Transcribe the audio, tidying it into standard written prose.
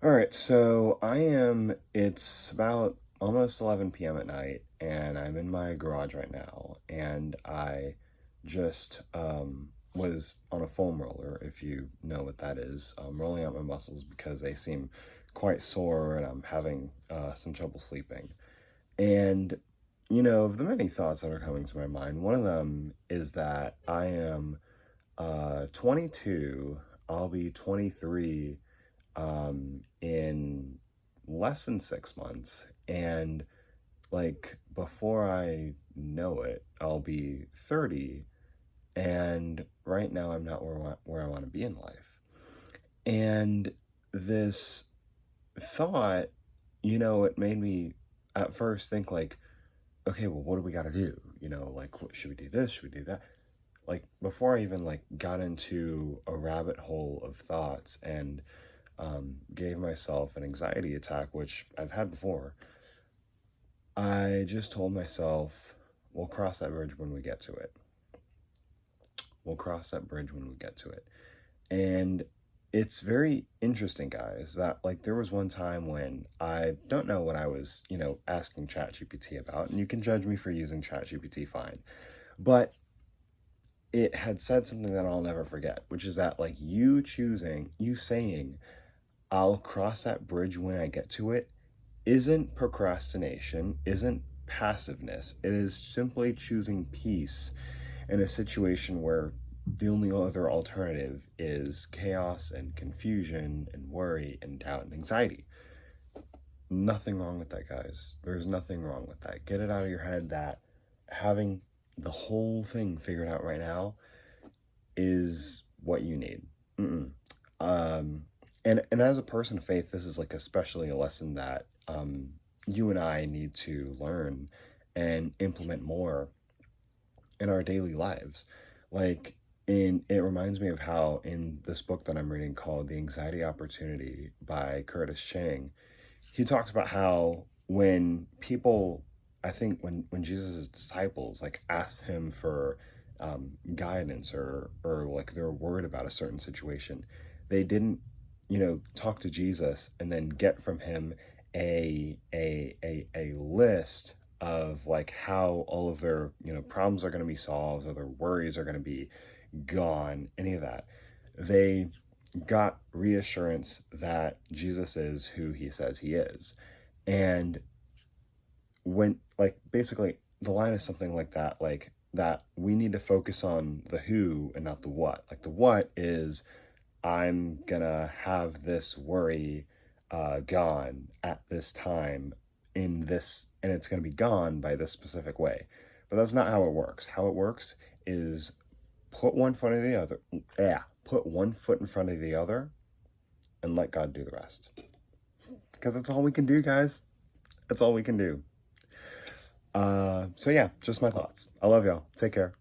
All right, so it's about almost 11 p.m. at night, and I'm in my garage right now, and I just was on a foam roller, if you know what that is, rolling out my muscles because they seem quite sore and I'm having some trouble sleeping. And, of the many thoughts that are coming to my mind, one of them is that I am 22, I'll be 23 in less than 6 months. And like before I know it, I'll be 30. And right now, I'm not where I want to be in life. And this thought, it made me at first think, like, okay, well, what do we got to do? Like, should we do this? Should we do that? Like, before I even like got into a rabbit hole of thoughts and gave myself an anxiety attack, which I've had before, I just told myself, we'll cross that bridge when we get to it. We'll cross that bridge when we get to it. And it's very interesting, guys, that like there was one time when I don't know what I was, asking ChatGPT about, and you can judge me for using ChatGPT, fine. But it had said something that I'll never forget, which is that like you saying, I'll cross that bridge when I get to it, isn't procrastination, isn't passiveness. It is simply choosing peace in a situation where the only other alternative is chaos and confusion and worry and doubt and anxiety. Nothing wrong with that, guys. There's nothing wrong with that. Get it out of your head that having the whole thing figured out right now is what you need. Mm-mm. And as a person of faith, this is like especially a lesson that you and I need to learn and implement more in our daily lives. Like, it reminds me of how in this book that I'm reading called The Anxiety Opportunity by Curtis Chang, he talks about how when people, I think when Jesus' disciples like asked him for guidance or like they're worried about a certain situation, they didn't, talk to Jesus and then get from him a list of like how all of their problems are going to be solved or their worries are going to be gone, any of that. They got reassurance that Jesus is who he says he is. And when, like, basically, the line is something like that, like, that we need to focus on the who and not the what. Like, the what is, I'm gonna have this worry gone at this time in this, and it's gonna be gone by this specific way. But that's not how it works. How it works is put one foot in the other. Yeah, put one foot in front of the other and let God do the rest. Because that's all we can do, guys. That's all we can do. So yeah, just my thoughts. I love y'all. Take care.